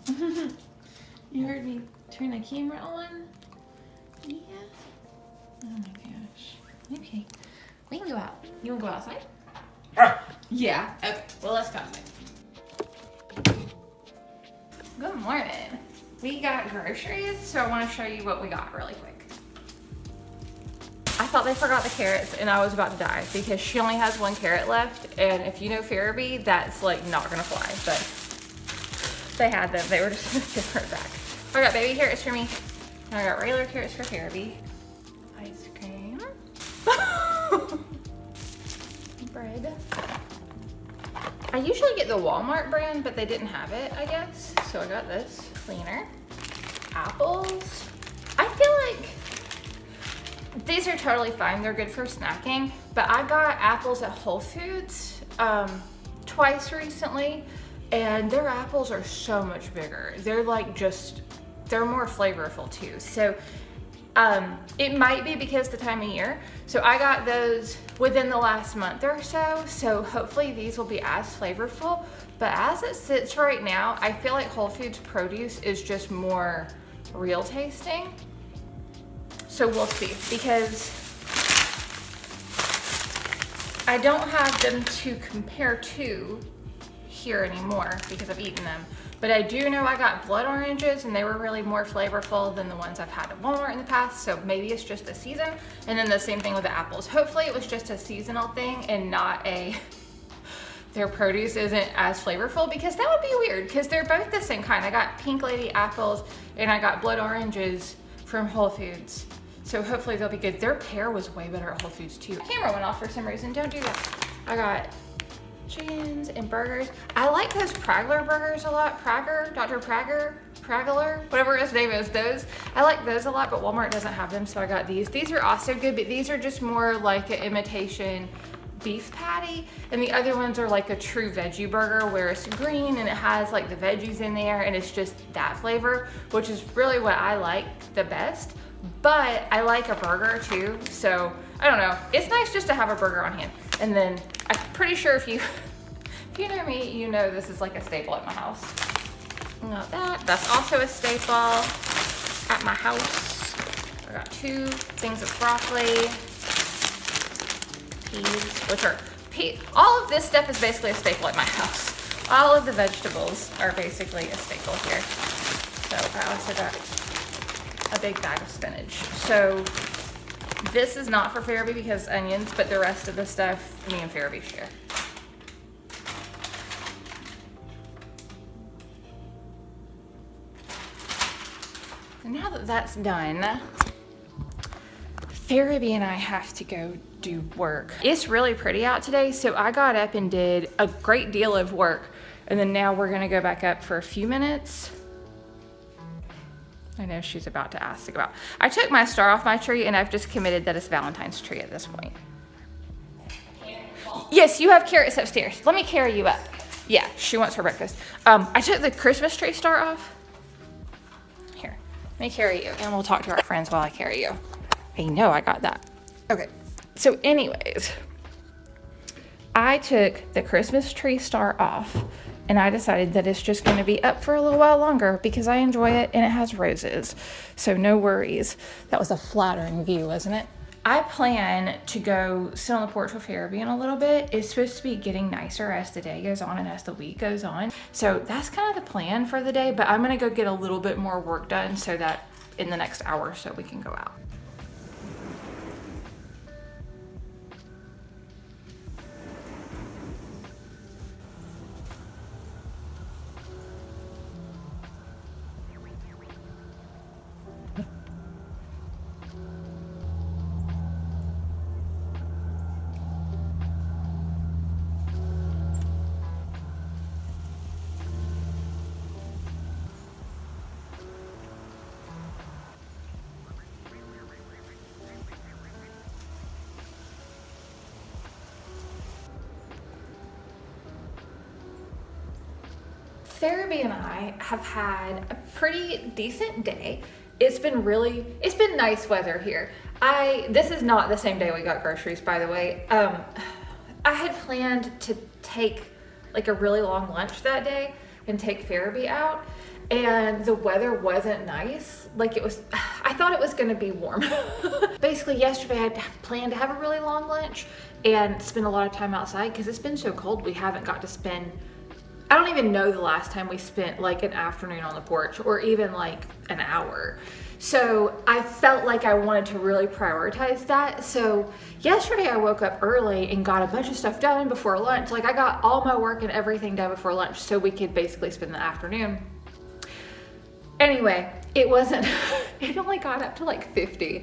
You heard me turn the camera on? Yeah. Oh my gosh. Okay. We can go out. You want to go outside? Yeah. Okay. Well, let's go outside. Good morning. We got groceries, so I want to show you what we got really quick. I thought they forgot the carrots and I was about to die because she only has 1 carrot left, and if you know Pharaby, that's like not gonna fly, but they had them. They were just gonna give her back. I got baby carrots for me. And I got regular carrots for Pharaby. Ice cream. Bread. I usually get the Walmart brand, but they didn't have it, I guess. So I got this. Cleaner. Apples. I feel like these are totally fine. They're good for snacking, but I got apples at Whole Foods twice recently, and their apples are so much bigger. They're like they're more flavorful too. So it might be because the time of year. So I got those within the last month or so. So hopefully these will be as flavorful. But as it sits right now, I feel like Whole Foods produce is just more real tasting. So we'll see, because I don't have them to compare to here anymore because I've eaten them. But I do know I got blood oranges and they were really more flavorful than the ones I've had at Walmart in the past. So maybe it's just a season. And then the same thing with the apples. Hopefully it was just a seasonal thing and not their produce isn't as flavorful, because that would be weird because they're both the same kind. I got Pink Lady apples and I got blood oranges from Whole Foods. So hopefully they'll be good. Their pear was way better at Whole Foods too. The camera went off for some reason, don't do that. I got chickens and burgers. I like those Prageler burgers a lot. Dr. Prageler, whatever his name is, those. I like those a lot, but Walmart doesn't have them, so I got these. These are also good, but these are just more like an imitation beef patty, and the other ones are like a true veggie burger where it's green and it has like the veggies in there and it's just that flavor, which is really what I like the best. But I like a burger too, so I don't know. It's nice just to have a burger on hand. And then I'm pretty sure if you know me, you know this is like a staple at my house. Got that. That's also a staple at my house. I got 2 things of broccoli, peas, which are all of this stuff is basically a staple at my house. All of the vegetables are basically a staple here. So I also got a big bag of spinach. So this is not for Pharaby because onions, but the rest of the stuff me and Pharaby share. And now that that's done, Pharaby and I have to go do work. It's really pretty out today, so I got up and did a great deal of work, and then now we're gonna go back up for a few minutes. I know she's about to ask about. I took my star off my tree and I've just committed that it's Valentine's tree at this point. Yes, you have carrots upstairs. Let me carry you up. Yeah, she wants her breakfast. I took the Christmas tree star off. Here, let me carry you and we'll talk to our friends while I carry you. I know I got that. Okay, so anyways, I took the Christmas tree star off and I decided that it's just going to be up for a little while longer because I enjoy it and it has roses. So no worries. That was a flattering view, wasn't it? I plan to go sit on the porch with Pharaby in a little bit. It's supposed to be getting nicer as the day goes on and as the week goes on. So that's kind of the plan for the day, but I'm going to go get a little bit more work done so that in the next hour or so we can go out. Pharaby and I have had a pretty decent day. It's been nice weather here. This is not the same day we got groceries, by the way. I had planned to take like a really long lunch that day, and take Pharaby out. And the weather wasn't nice. Like it was, I thought it was gonna be warm. Basically yesterday I planned to have a really long lunch and spend a lot of time outside because it's been so cold. We haven't got to spend, I don't even know the last time we spent like an afternoon on the porch or even like an hour. So I felt like I wanted to really prioritize that. So yesterday I woke up early and got a bunch of stuff done before lunch. Like I got all my work and everything done before lunch so we could basically spend the afternoon. Anyway, it wasn't, it only got up to like 50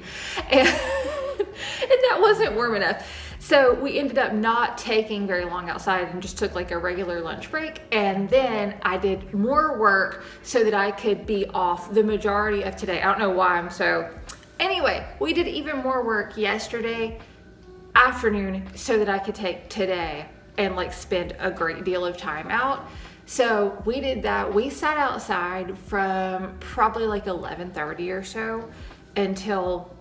and that wasn't warm enough. So we ended up not taking very long outside and just took like a regular lunch break. And then I did more work so that I could be off the majority of today. I don't know why I'm so, anyway, we did even more work yesterday afternoon so that I could take today and like spend a great deal of time out. So we did that. We sat outside from probably like 11:30 or so until,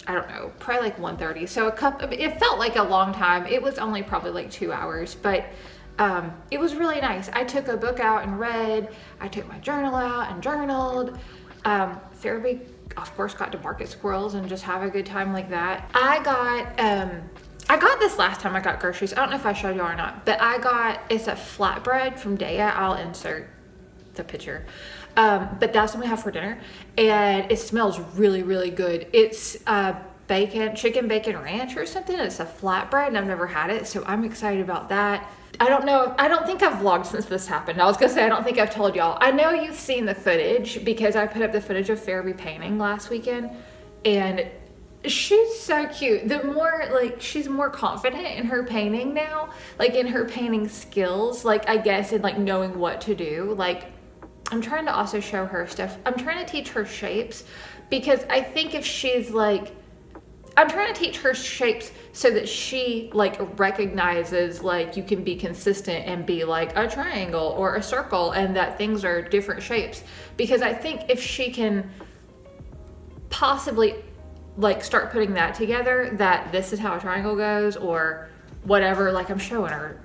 I don't know, probably like 1:30. So it felt like a long time. It was only probably like 2 hours, but it was really nice. I took a book out and read. I took my journal out and journaled. Pharaby, of course, got to bark at squirrels and just have a good time like that. I got this last time I got groceries. I don't know if I showed you or not, but it's a flatbread from Daya. I'll insert the picture. But that's what we have for dinner. And it smells really, really good. It's chicken bacon ranch or something. It's a flatbread and I've never had it. So I'm excited about that. I don't know. I don't think I've vlogged since this happened. I was gonna say, I don't think I've told y'all. I know you've seen the footage because I put up the footage of Pharaby painting last weekend and she's so cute. The more like she's more confident in her painting now, like in her painting skills, like I guess in like knowing what to do. Like I'm trying to also show her stuff. I'm trying to teach her shapes because I think if she's like, I'm trying to teach her shapes so that she like recognizes like you can be consistent and be like a triangle or a circle and that things are different shapes. Because I think if she can possibly like start putting that together, that this is how a triangle goes or whatever, like I'm showing her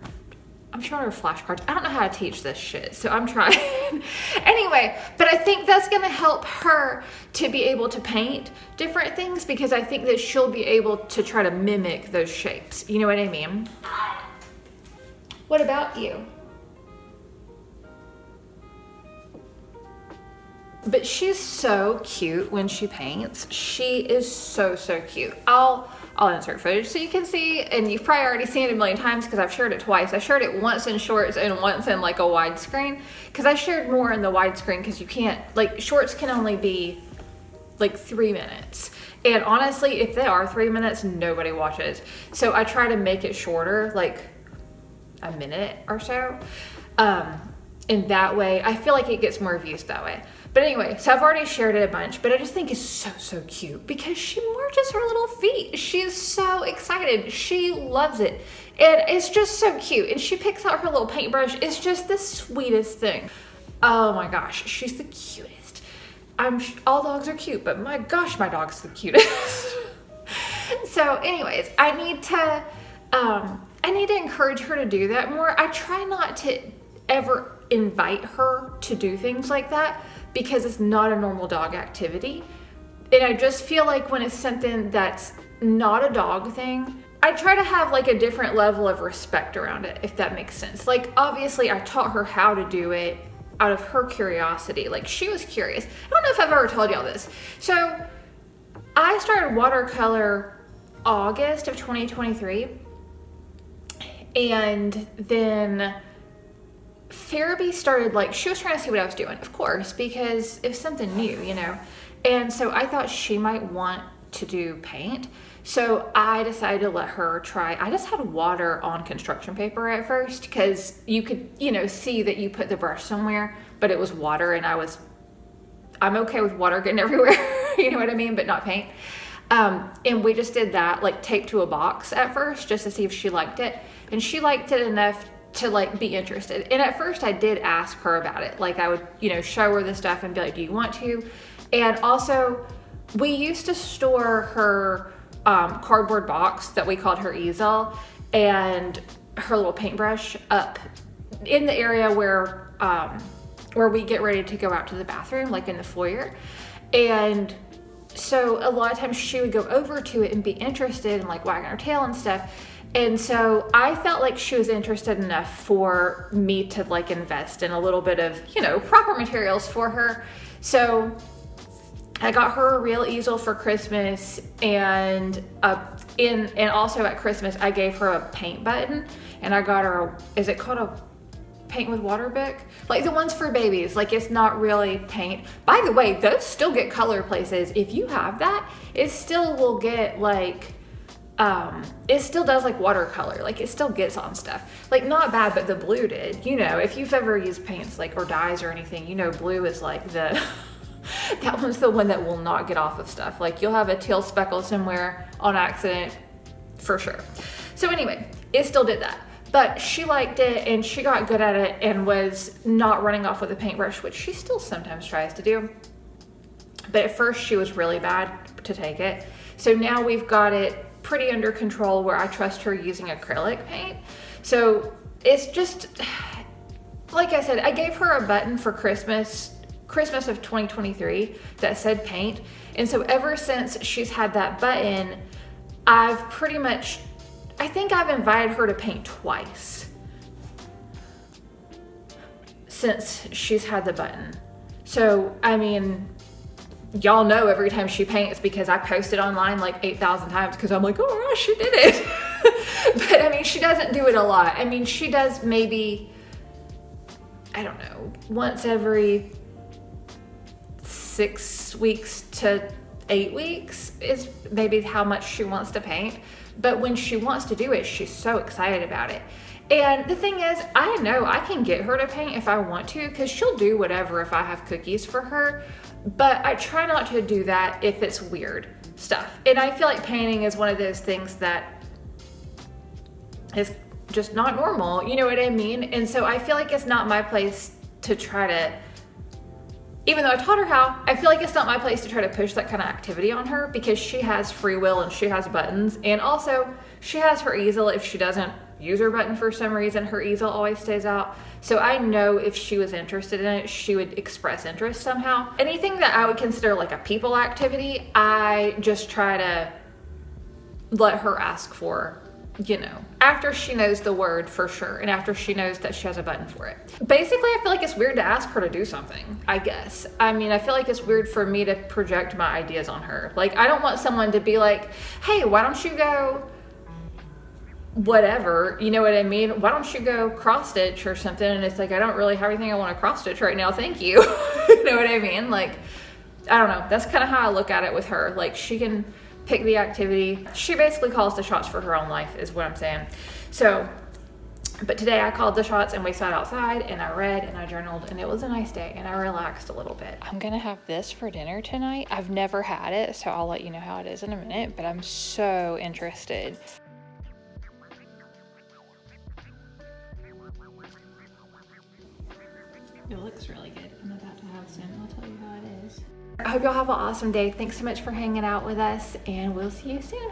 flashcards. I don't know how to teach this shit, so I'm trying. Anyway, but I think that's gonna help her to be able to paint different things because I think that she'll be able to try to mimic those shapes. You know what I mean? What about you? But she's so cute when she paints. She is so, so cute. I'll insert footage so you can see, and you've probably already seen it a million times because I've shared it twice. I shared it once in shorts and once in like a widescreen because I shared more in the widescreen because you can't, like shorts can only be like 3 minutes. And honestly, if they are 3 minutes, nobody watches. So I try to make it shorter, like a minute or so. And that way, I feel like it gets more views that way. But anyway, so I've already shared it a bunch, but I just think it's so, so cute because she marches her little feet. She's so excited. She loves it. And it's just so cute. And she picks out her little paintbrush. It's just the sweetest thing. Oh my gosh, she's the cutest. All dogs are cute, but my gosh, my dog's the cutest. So anyways, I need to encourage her to do that more. I try not to ever invite her to do things like that because it's not a normal dog activity. And I just feel like when it's something that's not a dog thing, I try to have like a different level of respect around it, if that makes sense. Like obviously I taught her how to do it out of her curiosity. Like she was curious. I don't know if I've ever told y'all this. So I started watercolor August of 2023. And then Pharaby started like, she was trying to see what I was doing, of course, because it was something new, you know? And so I thought she might want to do paint. So I decided to let her try. I just had water on construction paper at first because you could, you know, see that you put the brush somewhere, but it was water and I'm okay with water getting everywhere, you know what I mean? But not paint. And we just did that, like taped to a box at first just to see if she liked it. And she liked it enough to like be interested. And at first I did ask her about it. Like I would, you know, show her the stuff and be like, do you want to? And also we used to store her cardboard box that we called her easel and her little paintbrush up in the area where where we get ready to go out to the bathroom, like in the foyer. And so a lot of times she would go over to it and be interested and like wagging her tail and stuff. And so I felt like she was interested enough for me to like invest in a little bit of, you know, proper materials for her. So I got her a real easel for Christmas, and also at Christmas I gave her a paint button, and I got her is it called a paint with water book? Like the ones for babies, like it's not really paint. By the way, those still get color places. If you have that, it still will get like, it still does like watercolor, like it still gets on stuff. Like not bad, but the blue did. You know, if you've ever used paints like or dyes or anything, you know blue is like the, that one's the one that will not get off of stuff. Like you'll have a teal speckle somewhere on accident for sure. So anyway, it still did that. But she liked it and she got good at it and was not running off with a paintbrush, which she still sometimes tries to do. But at first she was really bad to take it. So now we've got it pretty under control where I trust her using acrylic paint. So it's just, like I said, I gave her a button for Christmas of 2023 that said paint. And so ever since she's had that button, I've pretty much, I think I've invited her to paint twice since she's had the button. So, I mean, y'all know every time she paints because I post it online like 8,000 times because I'm like, oh gosh, she did it. But I mean, she doesn't do it a lot. I mean, she does maybe, I don't know, once every 6 weeks to 8 weeks is maybe how much she wants to paint. But when she wants to do it, she's so excited about it. And the thing is, I know I can get her to paint if I want to, because she'll do whatever if I have cookies for her. But I try not to do that if it's weird stuff. And I feel like painting is one of those things that is just not normal, you know what I mean? And so I feel like it's not my place to try to, even though I taught her how, I feel like it's not my place to try to push that kind of activity on her because she has free will and she has buttons. And also she has her easel. If she doesn't use her button for some reason, her easel always stays out. So I know if she was interested in it, she would express interest somehow. Anything that I would consider like a people activity, I just try to let her ask for, you know, after she knows the word for sure and after she knows that she has a button for it. Basically, I feel like it's weird to ask her to do something, I guess. I mean, I feel like it's weird for me to project my ideas on her. Like, I don't want someone to be like, hey, why don't you go whatever, you know what I mean? Why don't you go cross stitch or something? And it's like, I don't really have anything I want to cross stitch right now, thank you. You know what I mean? Like, I don't know. That's kind of how I look at it with her. Like, she can pick the activity. She basically calls the shots for her own life is what I'm saying. So, but today I called the shots and we sat outside and I read and I journaled and it was a nice day and I relaxed a little bit. I'm gonna have this for dinner tonight. I've never had it, so I'll let you know how it is in a minute, but I'm so interested. It looks really good. I'm about to have some. I'll tell you how it is. I hope y'all have an awesome day. Thanks so much for hanging out with us and we'll see you soon.